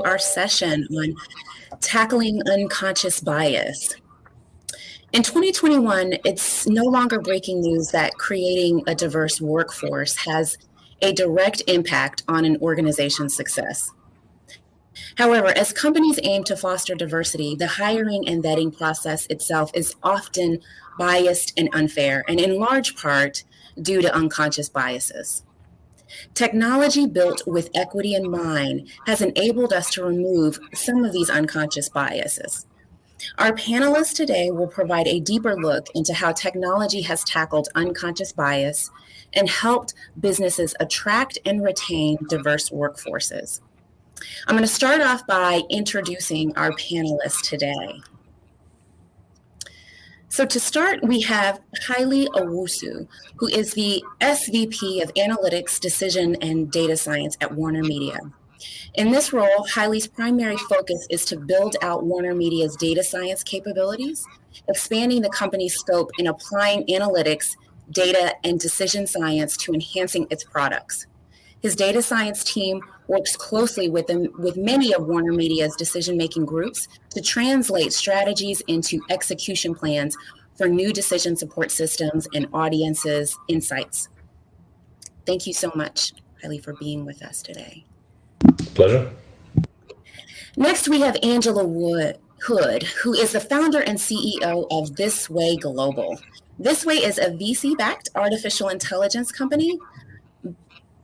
our session on tackling unconscious bias. In 2021, it's no longer breaking news that creating a diverse workforce has a direct impact on an organization's success. However, as companies aim to foster diversity, the hiring and vetting process itself is often biased and unfair, and in large part due to unconscious biases. Technology built with equity in mind has enabled us to remove some of these unconscious biases. Our panelists today will provide a deeper look into how technology has tackled unconscious bias and helped businesses attract and retain diverse workforces. I'm going to start off by introducing our panelists today. So to start, we have Haile Owusu, who is the SVP of Analytics, Decision, and Data Science at WarnerMedia. In this role, Haile's primary focus is to build out WarnerMedia's data science capabilities, expanding the company's scope and applying analytics, data, and decision science to enhancing its products. His data science team works closely with many of WarnerMedia's decision-making groups to translate strategies into execution plans for new decision support systems and audiences' insights. Thank you so much, Haile, for being with us today. Pleasure. Next, we have Angela Hood, who is the founder and CEO of ThisWayGlobal. ThisWay is a VC-backed artificial intelligence company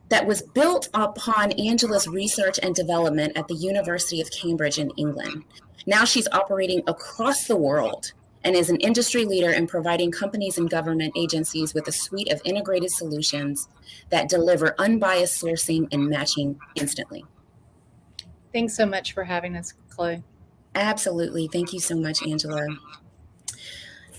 that was built upon Angela's research and development at the University of Cambridge in England. Now she's operating across the world and is an industry leader in providing companies and government agencies with a suite of integrated solutions that deliver unbiased sourcing and matching instantly. Thanks so much for having us, Cloe. Absolutely. Thank you so much, Angela.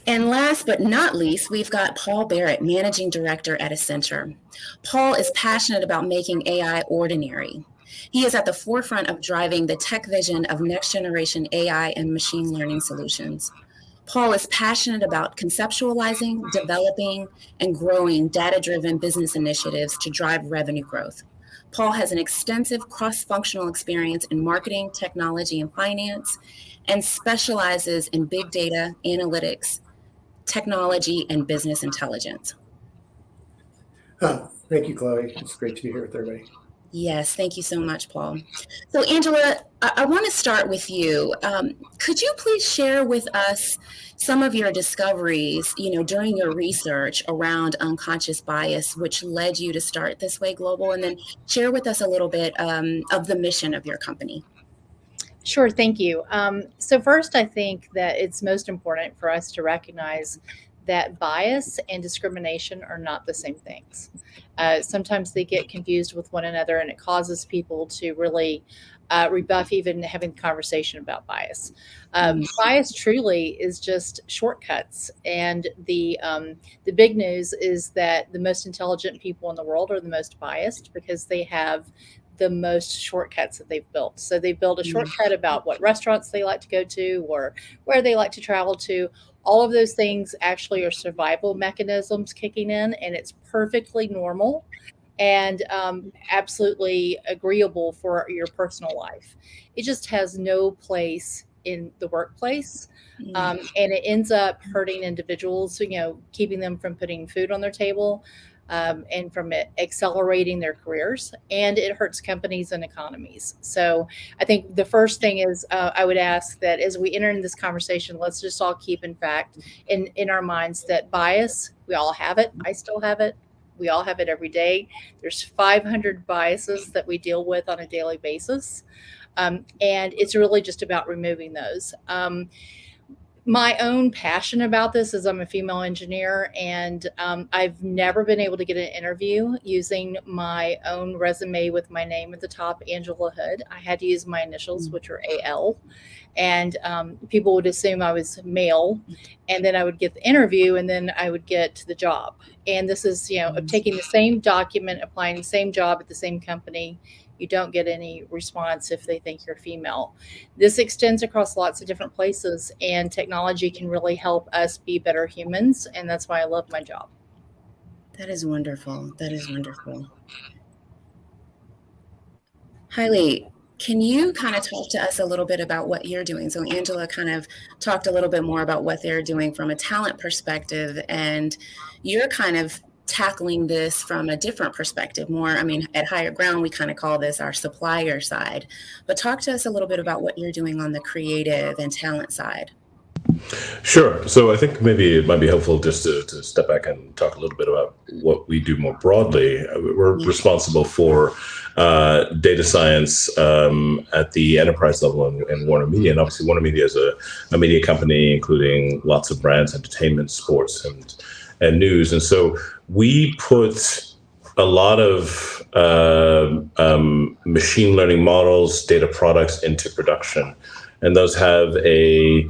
And last but not least, we've got Paul Barrett, Managing Director at Accenture. Paul is passionate about making AI ordinary. He is at the forefront of driving the tech vision of next generation AI and machine learning solutions. Paul is passionate about conceptualizing, developing, and growing data-driven business initiatives to drive revenue growth. Paul has an extensive cross-functional experience in marketing, technology, and finance, and specializes in big data, analytics, technology, and business intelligence. Thank you, Chloe. It's great to be here with everybody. Yes, thank you so much, Paul. So Angela, I want to start with you. Could you please share with us some of your discoveries, during your research around unconscious bias, which led you to start ThisWayGlobal, and then share with us a little bit of the mission of your company? Sure, thank you. So first, I think that it's most important for us to recognize that bias and discrimination are not the same things. Sometimes they get confused with one another, and it causes people to really rebuff even having the conversation about bias. Bias truly is just shortcuts, and the big news is that the most intelligent people in the world are the most biased because they have the most shortcuts that they've built. So they build a shortcut about what restaurants they like to go to or where they like to travel to. All of those things actually are survival mechanisms kicking in, and it's perfectly normal and absolutely agreeable for your personal life. It just has no place in the workplace. And it ends up hurting individuals, keeping them from putting food on their table, and from it accelerating their careers, and it hurts companies and economies. So I think the first thing is I would ask that as we enter in this conversation, let's just all keep in our minds that bias, we all have it. I still have it. We all have it every day. There's 500 biases that we deal with on a daily basis. And it's really just about removing those. My own passion about this is I'm a female engineer, and I've never been able to get an interview using my own resume with my name at the top, Angela Hood. I had to use my initials, which are AL, and people would assume I was male, and then I would get the interview, and then I would get the job. And this is, taking the same document, applying the same job at the same company. You don't get any response if they think you're female. This extends across lots of different places, and technology can really help us be better humans. And that's why I love my job. That is wonderful. That is wonderful. Haile, Can you kind of talk to us a little bit about what you're doing? So Angela kind of talked a little bit more about what they're doing from a talent perspective, and you're kind of tackling this from a different perspective more. I mean, at HireGround, we kind of call this our supplier side, but talk to us a little bit about what you're doing on the creative and talent side. Sure. So I think maybe it might be helpful just to step back and talk a little bit about what we do more broadly. We're responsible for data science at the enterprise level in WarnerMedia. And obviously WarnerMedia is a media company, including lots of brands, entertainment, sports, and news. And so we put a lot of machine learning models, data products into production. And those have a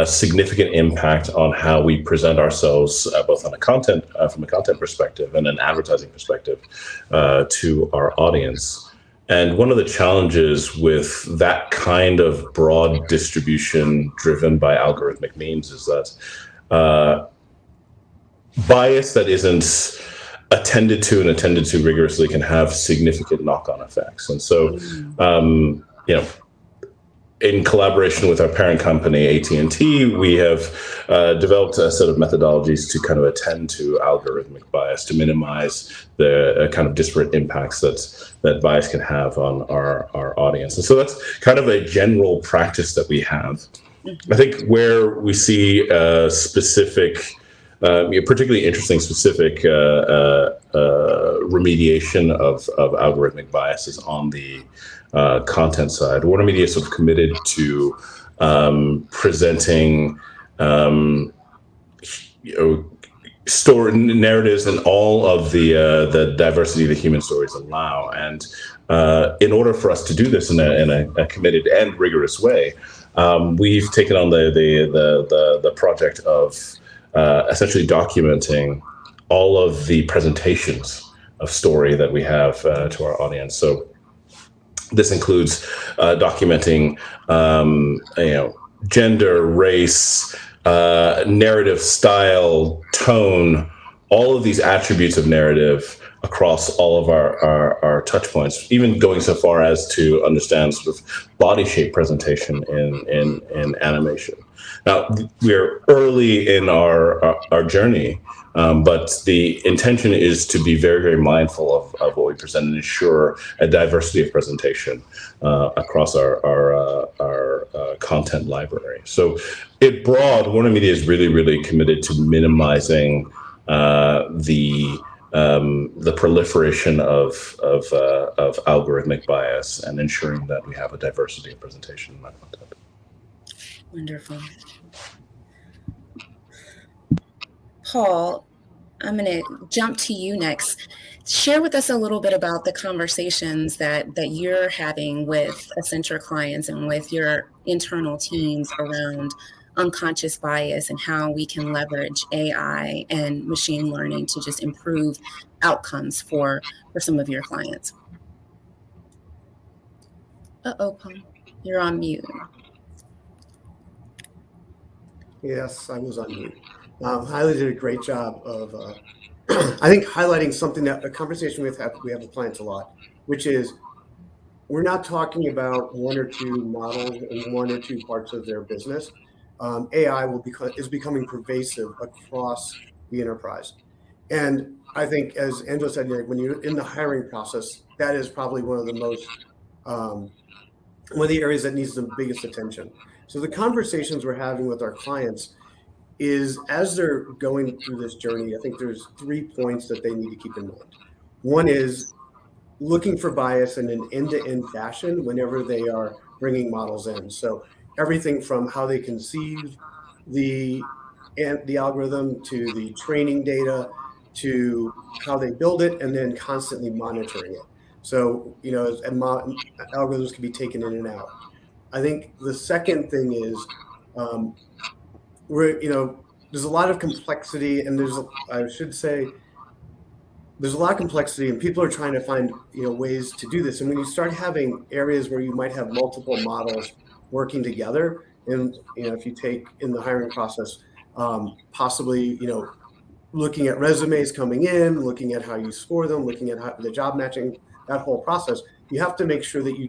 significant impact on how we present ourselves, both on a content, from a content perspective and an advertising perspective, to our audience. And one of the challenges with that kind of broad distribution driven by algorithmic means is that bias that isn't attended to rigorously can have significant knock-on effects. And so, in collaboration with our parent company, AT&T, we have developed a set of methodologies to kind of attend to algorithmic bias, to minimize the kind of disparate impacts that bias can have on our audience. And so that's kind of a general practice that we have. I think where we see specific, particularly interesting specific remediation of algorithmic bias is on the content side. WarnerMedia is sort of committed to presenting story narratives and all of the diversity that human stories allow. And in order for us to do this in a committed and rigorous way, we've taken on the project of essentially documenting all of the presentations of story that we have to our audience. So this includes documenting, gender, race, narrative style, tone, all of these attributes of narrative across all of our touch points, even going so far as to understand sort of body shape presentation in animation. Now, we're early in our journey, but the intention is to be very, very mindful of what we present and ensure a diversity of presentation across our content library. So, at broad, WarnerMedia is really, really committed to minimizing the proliferation of algorithmic bias and ensuring that we have a diversity of presentation in that content. Wonderful. Paul, I'm going to jump to you next. Share with us a little bit about the conversations that you're having with Accenture clients and with your internal teams around unconscious bias and how we can leverage AI and machine learning to just improve outcomes for some of your clients. Paul, you're on mute. Yes, I was on mute. Haile did a great job of, I think, highlighting something that a conversation we have with clients a lot, which is we're not talking about one or two models in one or two parts of their business. AI is becoming pervasive across the enterprise. And I think, as Angela said, when you're in the hiring process, that is probably one of the most, one of the areas that needs the biggest attention. So the conversations we're having with our clients is, as they're going through this journey, I think there's 3 points that they need to keep in mind. One is looking for bias in an end-to-end fashion whenever they are bringing models in. So everything from how they conceive the algorithm to the training data to how they build it and then constantly monitoring it. So, algorithms can be taken in and out. I think the second thing is there's a lot of complexity, and there's a lot of complexity, and people are trying to find ways to do this. And when you start having areas where you might have multiple models working together, and if you take in the hiring process, possibly looking at resumes coming in, looking at how you score them, looking at how the job matching that whole process, you have to make sure that you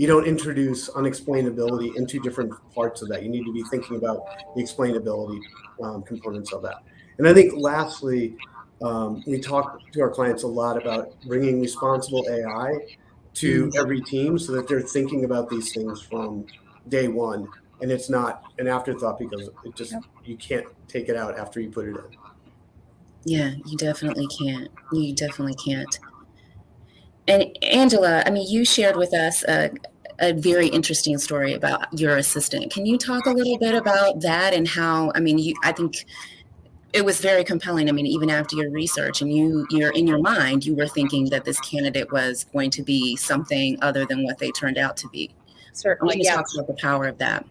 don't introduce unexplainability into different parts of that. You need to be thinking about the explainability components of that. And I think lastly, we talk to our clients a lot about bringing responsible AI to every team so that they're thinking about these things from day one, and it's not an afterthought because you can't take it out after you put it in. Yeah, you definitely can't. You definitely can't. And Angela, I mean, you shared with us a very interesting story about your assistant. Can you talk a little bit about that and how, I mean, I think it was very compelling. I mean, even after your research and you're in your mind, you were thinking that this candidate was going to be something other than what they turned out to be. Certainly, I want to talk about the power of that.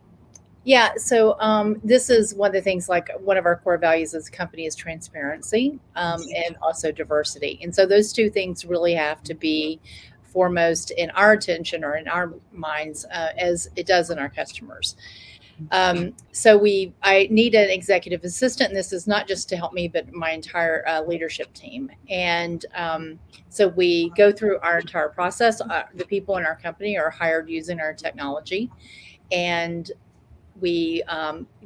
Yeah, so this is one of the things, like one of our core values as a company is transparency and also diversity. And so those two things really have to be foremost in our attention or in our minds as it does in our customers. So I need an executive assistant, and this is not just to help me, but my entire leadership team. And so we go through our entire process. The people in our company are hired using our technology, and we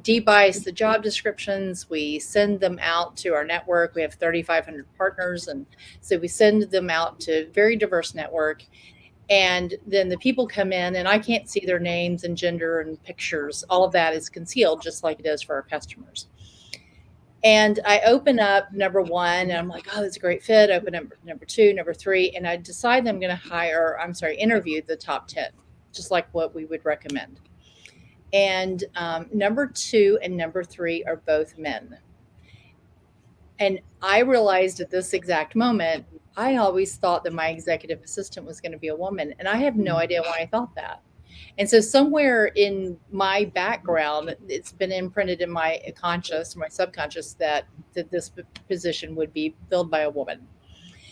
debias the job descriptions. We send them out to our network. We have 3,500 partners. And so we send them out to a very diverse network. And then the people come in, and I can't see their names and gender and pictures. All of that is concealed, just like it is for our customers. And I open up number one, and I'm like, oh, that's a great fit. Open up number two, number three. And I decide I'm going to interview the top 10, just like what we would recommend. And number two and number three are both men. And I realized at this exact moment, I always thought that my executive assistant was going to be a woman. And I have no idea why I thought that. And so somewhere in my background, it's been imprinted in my conscious, my subconscious, that this position would be filled by a woman.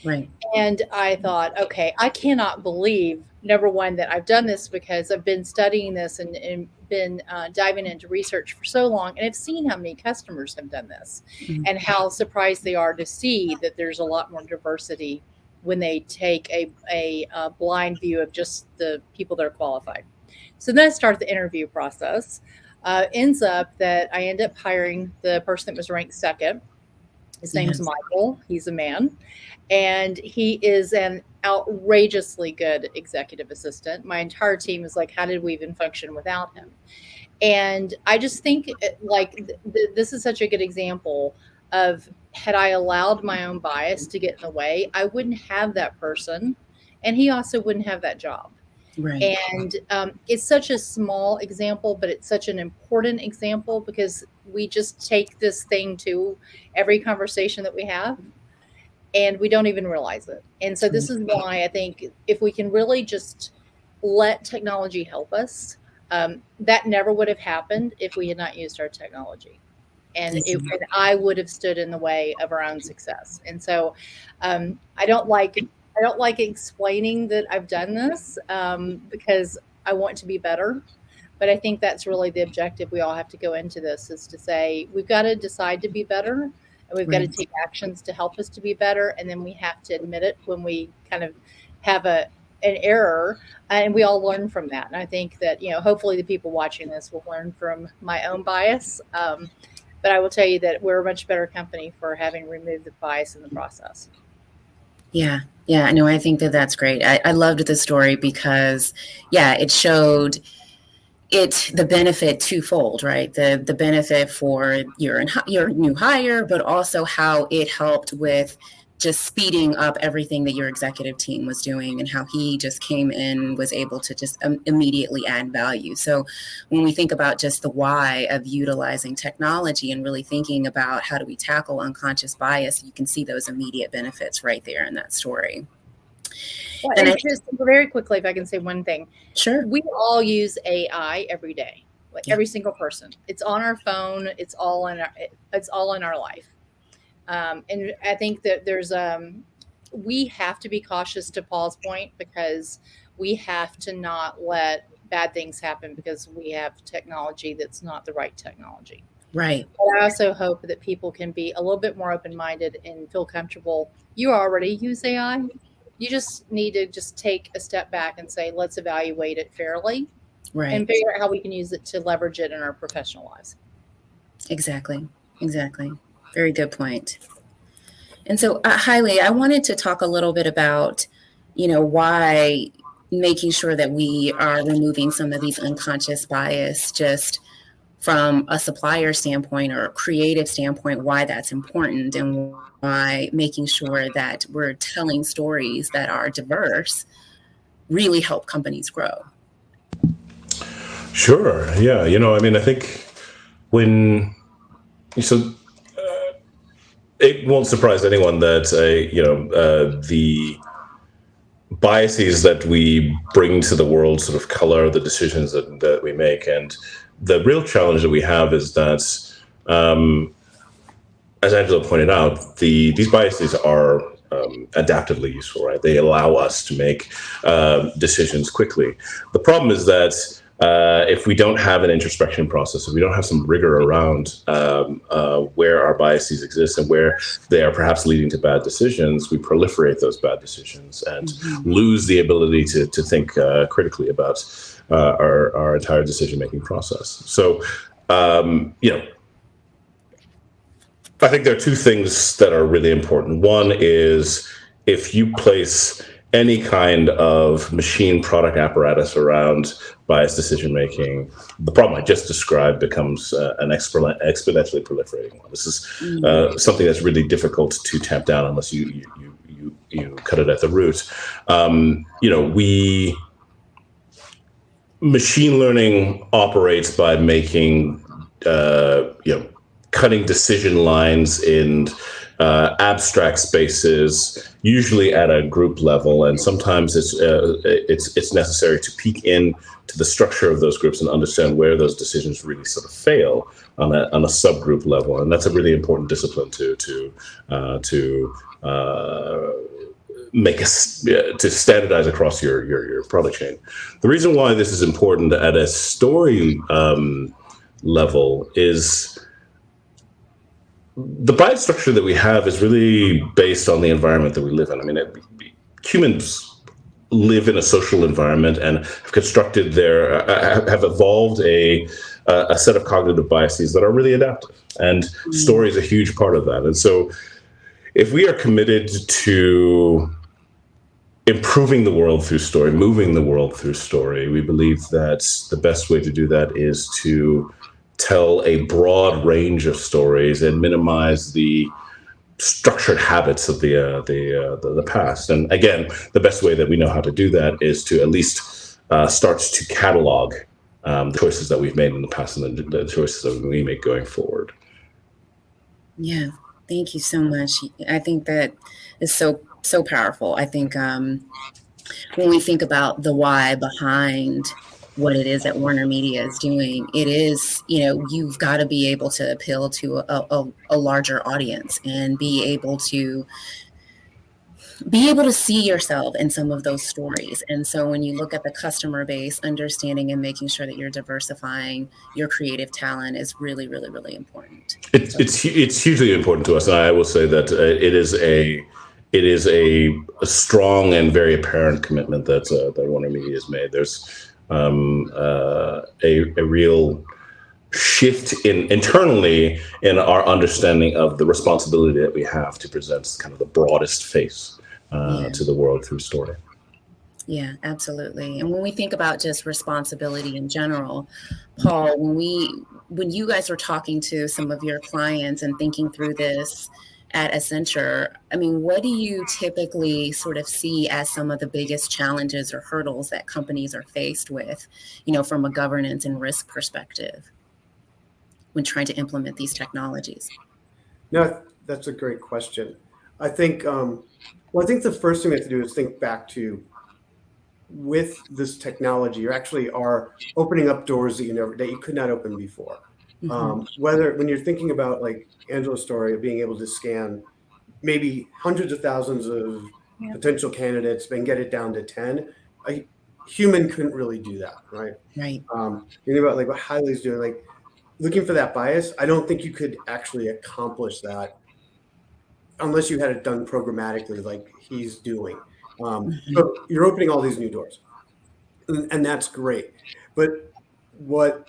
Right. And I thought, okay, I cannot believe, number one, that I've done this because I've been studying this and been diving into research for so long. And I've seen how many customers have done this and how surprised they are to see that there's a lot more diversity when they take a blind view of just the people that are qualified. So then I start the interview process. Ends up that I end up hiring the person that was ranked second. His name's Michael. He's a man. And he is an outrageously good executive assistant. My entire team is like, how did we even function without him? And I just think this is such a good example of, had I allowed my own bias to get in the way, I wouldn't have that person. And he also wouldn't have that job. Right. And it's such a small example, but it's such an important example because we just take this thing to every conversation that we have, and we don't even realize it. And so this is why I think if we can really just let technology help us, that never would have happened if we had not used our technology. And I would have stood in the way of our own success. And so I don't like explaining that I've done this because I want to be better. But I think that's really the objective. We all have to go into this, is to say, we've got to decide to be better, and we've got to take actions to help us to be better. And then we have to admit it when we kind of have an error, and we all learn from that. And I think that, hopefully the people watching this will learn from my own bias. But I will tell you that we're a much better company for having removed the bias in the process. Yeah. No, I think that's great. I loved the story because, it showed the benefit twofold, right? The benefit for your new hire, but also how it helped with just speeding up everything that your executive team was doing, and how he just came in, was able to just immediately add value. So when we think about just the why of utilizing technology and really thinking about how do we tackle unconscious bias, you can see those immediate benefits right there in that story. Well, and just very quickly, if I can say one thing. Sure. We all use AI every day, every single person. It's on our phone. It's all in our life. And I think that we have to be cautious, to Paul's point, because we have to not let bad things happen because we have technology that's not the right technology. Right. But I also hope that people can be a little bit more open-minded and feel comfortable. You already use AI. You just need to just take a step back and say, let's evaluate it fairly Right. and figure out how we can use it to leverage it in our professional lives. Exactly. Very good point. And so, Haile, I wanted to talk a little bit about, why making sure that we are removing some of these unconscious bias just from a supplier standpoint or a creative standpoint, why that's important, and why making sure that we're telling stories that are diverse really help companies grow. Sure. Yeah. I think it won't surprise anyone that the biases that we bring to the world sort of color the decisions that we make. And the real challenge that we have is that, as Angela pointed out, these biases are adaptively useful, right? They allow us to make decisions quickly. The problem is that if we don't have an introspection process, if we don't have some rigor around where our biases exist and where they are perhaps leading to bad decisions, we proliferate those bad decisions and lose the ability to think critically about our entire decision-making process. So, I think there are two things that are really important. One is if you place any kind of machine product apparatus around biased decision making, the problem I just described becomes an exponentially proliferating one. This is something that's really difficult to tamp down unless you cut it at the root. Machine learning operates by making cutting decision lines in abstract spaces, usually at a group level, and sometimes it's necessary to peek in to the structure of those groups and understand where those decisions really sort of fail on a subgroup level, and that's a really important discipline to standardize across your product chain. The reason why this is important at a story level is the bias structure that we have is really based on the environment that we live in. I mean, humans live in a social environment and have constructed have evolved a set of cognitive biases that are really adaptive, and story is a huge part of that. And so if we are committed to improving the world through story, moving the world through story, we believe that the best way to do that is to tell a broad range of stories and minimize the structured habits of the past. And again, the best way that we know how to do that is to at least start to catalog the choices that we've made in the past and the choices that we make going forward. Yeah, thank you so much. I think that is so powerful. I think when we think about the why behind what it is that WarnerMedia is doing, it is, you've got to be able to appeal to a larger audience and be able to see yourself in some of those stories. And so when you look at the customer base, understanding and making sure that you're diversifying your creative talent is really, really, really important. It's hugely important to us, and I will say that it is a strong and very apparent commitment that WarnerMedia has made. There's a real shift internally in our understanding of the responsibility that we have to present kind of the broadest face to the world through story. Yeah, absolutely. And when we think about just responsibility in general, Paul, when you guys were talking to some of your clients and thinking through this at Accenture, I mean, what do you typically sort of see as some of the biggest challenges or hurdles that companies are faced with, from a governance and risk perspective when trying to implement these technologies? No, that's a great question. I think, I think the first thing we have to do is think back to, with this technology, you actually are opening up doors that you could not open before. Whether when you're thinking about like Angela's story of being able to scan maybe hundreds of thousands of potential candidates and get it down to 10, a human couldn't really do that, right? Right. Think about like what Haile's doing, like looking for that bias. I don't think you could actually accomplish that unless you had it done programmatically like he's doing. So you're opening all these new doors, and that's great. But what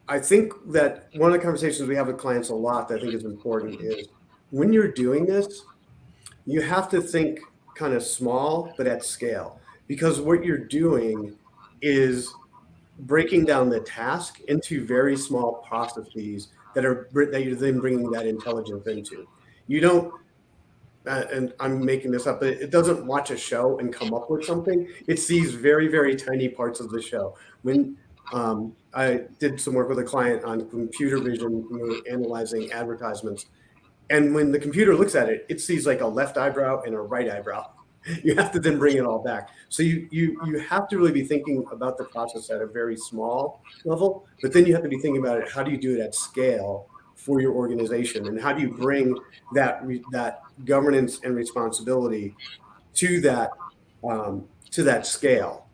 I think that one of the conversations we have with clients a lot that I think is important is when you're doing this, you have to think kind of small, but at scale, because what you're doing is breaking down the task into very small processes that you're then bringing that intelligence into. You don't, and I'm making this up, but it doesn't watch a show and come up with something. It sees very, very tiny parts of the show. When I did some work with a client on computer vision, we were analyzing advertisements. And when the computer looks at it, it sees like a left eyebrow and a right eyebrow. You have to then bring it all back. So you have to really be thinking about the process at a very small level, but then you have to be thinking about it. How do you do it at scale for your organization, and how do you bring that governance and responsibility to that scale?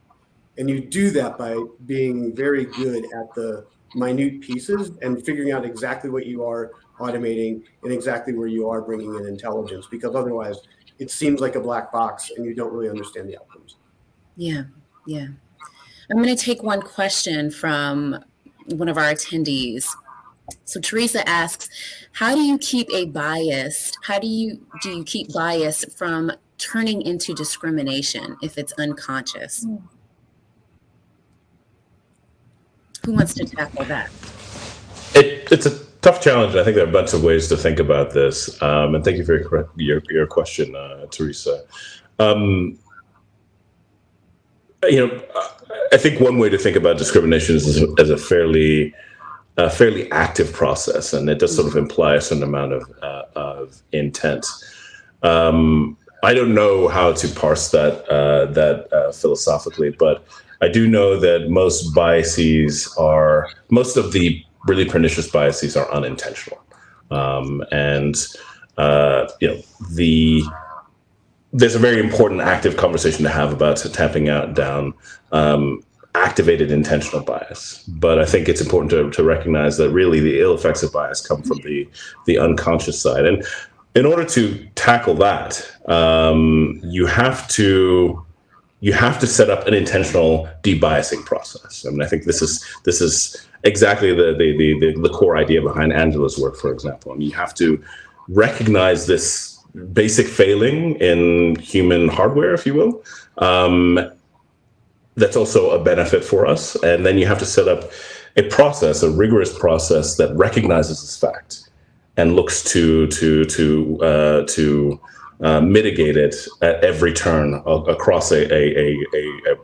And you do that by being very good at the minute pieces and figuring out exactly what you are automating and exactly where you are bringing in intelligence, because otherwise it seems like a black box and you don't really understand the outcomes. Yeah. I'm going to take one question from one of our attendees. So Teresa asks, how do you keep bias from turning into discrimination if it's unconscious? Who wants to tackle that? It's a tough challenge. I think there are a bunch of ways to think about this. And thank you for your question, Teresa. I think one way to think about discrimination is as a fairly active process, and it does sort of imply a certain amount of intent. I don't know how to parse that philosophically, but I do know that most of the really pernicious biases are unintentional, there's a very important active conversation to have about tapping down activated intentional bias. But I think it's important to recognize that really the ill effects of bias come from the unconscious side. And in order to tackle that, you have to set up an intentional debiasing process. I mean, I think this is exactly the core idea behind Angela's work, for example. I mean, you have to recognize this basic failing in human hardware, if you will, that's also a benefit for us. And then you have to set up a rigorous process that recognizes this fact and looks to mitigate it at every turn across a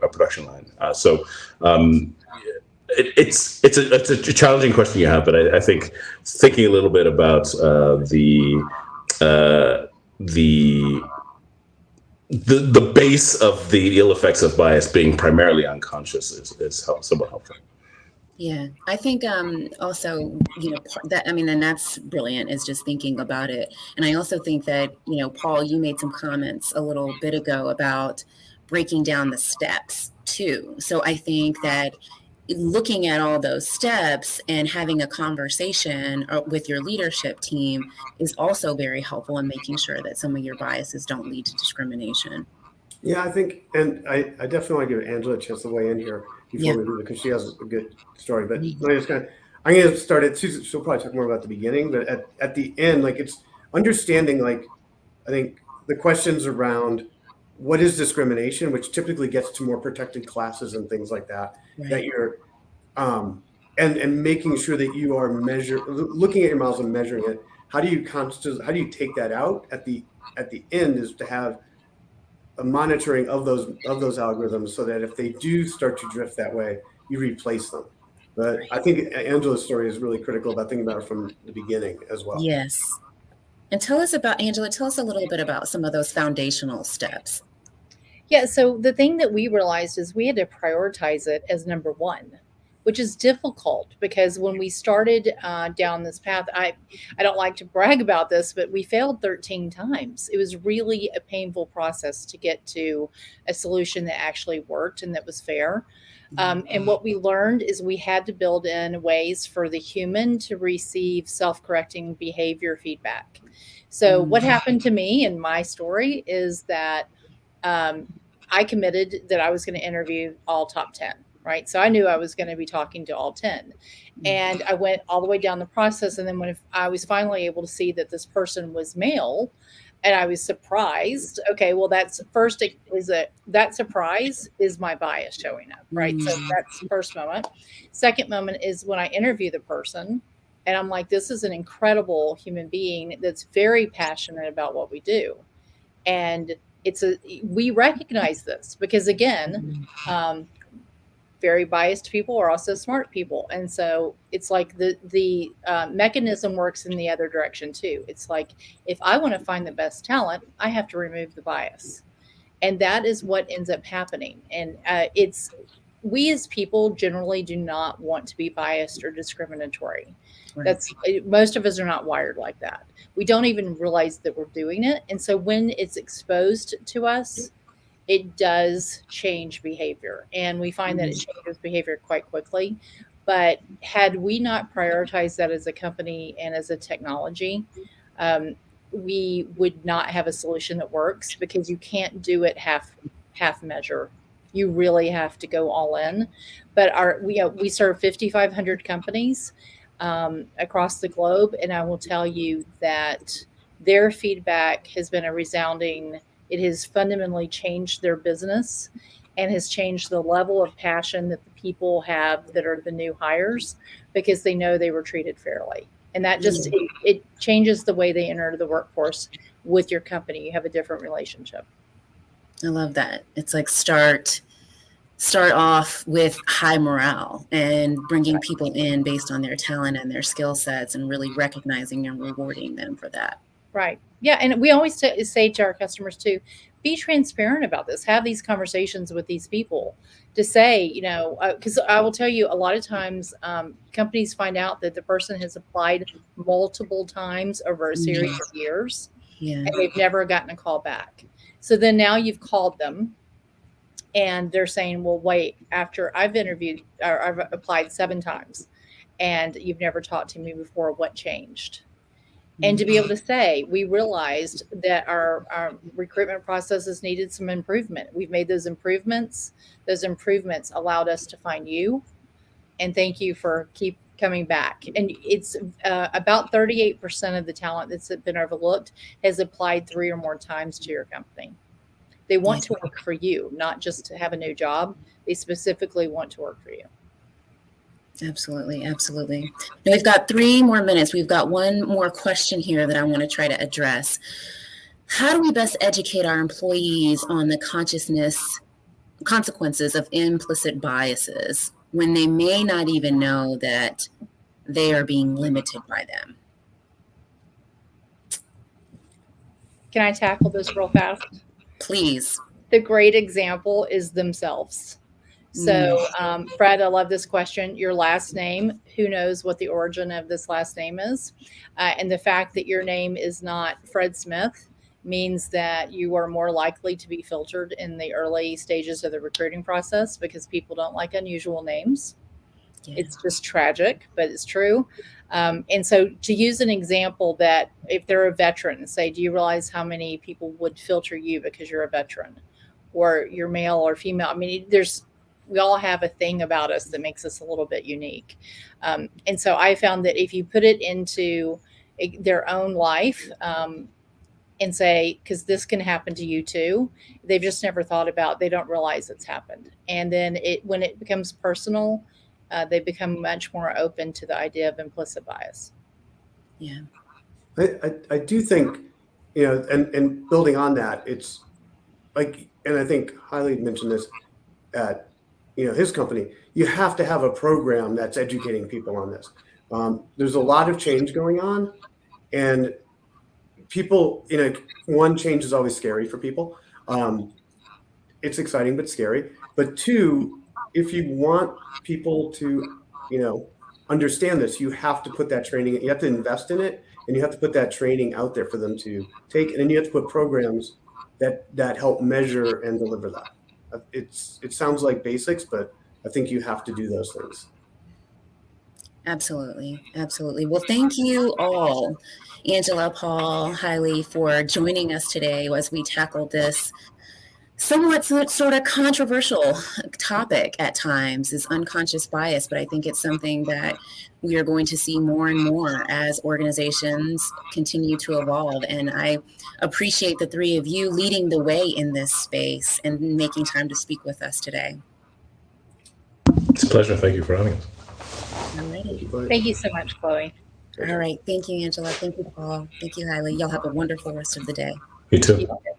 production line. It's a challenging question you have, but I think thinking a little bit about the base of the ill effects of bias being primarily unconscious is somewhat helpful. Yeah, I think also, and that's brilliant, is just thinking about it. And I also think that, Paul, you made some comments a little bit ago about breaking down the steps too. So I think that looking at all those steps and having a conversation with your leadership team is also very helpful in making sure that some of your biases don't lead to discrimination. Yeah, I think, and I definitely want to give Angela a chance to weigh in here before we do it, because she has a good story. But I'm going to start at, she'll probably talk more about the beginning, but at the end, it's understanding, I think the questions around what is discrimination, which typically gets to more protected classes and things like that, that you're, and making sure that you are looking at your models and measuring it. How do you take that out at the end, is to have a monitoring of those algorithms, so that if they do start to drift that way, you replace them. But I think Angela's story is really critical about thinking about it from the beginning as well. Yes. And Angela, tell us a little bit about some of those foundational steps. Yeah, so the thing that we realized is we had to prioritize it as number one, which is difficult, because when we started down this path, I don't like to brag about this, but we failed 13 times. It was really a painful process to get to a solution that actually worked and that was fair. And what we learned is we had to build in ways for the human to receive self-correcting behavior feedback. So what happened to me in my story is that I committed that I was going to interview all top 10, right? So I knew I was going to be talking to all 10. And I went all the way down the process. And then when I was finally able to see that this person was male, and I was surprised. Okay, well, that surprise is my bias showing up, right? So that's the first moment. Second moment is when I interview the person, and I'm like, this is an incredible human being that's very passionate about what we do, and we recognize this because again, very biased people are also smart people. And so it's like the mechanism works in the other direction too. It's like, if I want to find the best talent, I have to remove the bias. And that is what ends up happening. And we as people generally do not want to be biased or discriminatory. Right. Most of us are not wired like that. We don't even realize that we're doing it. And so when it's exposed to us, it does change behavior, and we find that it changes behavior quite quickly. But had we not prioritized that as a company and as a technology, we would not have a solution that works, because you can't do it half measure. You really have to go all in. But we serve 5,500 companies across the globe, and I will tell you that their feedback has been a resounding. It has fundamentally changed their business and has changed the level of passion that the people have that are the new hires, because they know they were treated fairly. And that just, it changes the way they enter the workforce with your company. You have a different relationship. I love that. It's like start off with high morale and bringing people in based on their talent and their skill sets, and really recognizing and rewarding them for that. Right. Yeah. And we always say to our customers too, be transparent about this. Have these conversations with these people to say, because I will tell you, a lot of times companies find out that the person has applied multiple times over a series of years, and they've never gotten a call back. So then now you've called them and they're saying, well, wait, after I've interviewed or I've applied 7 times and you've never talked to me before, what changed? And to be able to say, we realized that our recruitment processes needed some improvement. We've made those improvements. Those improvements allowed us to find you. And thank you for keep coming back. And it's about 38% of the talent that's been overlooked has applied 3 or more times to your company. They want to work for you, not just to have a new job. They specifically want to work for you. Absolutely. Absolutely. Now we've got 3 more minutes. We've got one more question here that I want to try to address. How do we best educate our employees on the consequences of implicit biases when they may not even know that they are being limited by them? Can I tackle this real fast? Please. The great example is themselves. So, Fred, I love this question. Your last name, who knows what the origin of this last name is? And the fact that your name is not Fred Smith means that you are more likely to be filtered in the early stages of the recruiting process, because people don't like unusual names. Yeah. It's just tragic, but it's true. And so to use an example, that if they're a veteran, say, do you realize how many people would filter you because you're a veteran, or you're male or female? I mean, we all have a thing about us that makes us a little bit unique. And so I found that if you put it into their own life and say, because this can happen to you too, they've just never thought about, they don't realize it's happened. And then when it becomes personal, they become much more open to the idea of implicit bias. Yeah. I do think, and building on that, it's like, and I think Haile mentioned this at, his company, you have to have a program that's educating people on this. There's a lot of change going on, and people, one, change is always scary for people. It's exciting, but scary. But 2, if you want people to, understand this, you have to put that training, you have to invest in it, and you have to put that training out there for them to take. And then you have to put programs that help measure and deliver that. It sounds like basics, but I think you have to do those things. Absolutely. Absolutely. Well, thank you all, Angela, Paul, Haile, for joining us today as we tackle this somewhat sort of controversial topic at times is unconscious bias, but I think it's something that we are going to see more and more as organizations continue to evolve. And I appreciate the three of you leading the way in this space and making time to speak with us today. It's a pleasure. Thank you for having us. Alrighty. Thank you so much, Chloe. All right. Thank you, Angela. Thank you, Paul. Thank you, Haile. Y'all have a wonderful rest of the day. You too. You too.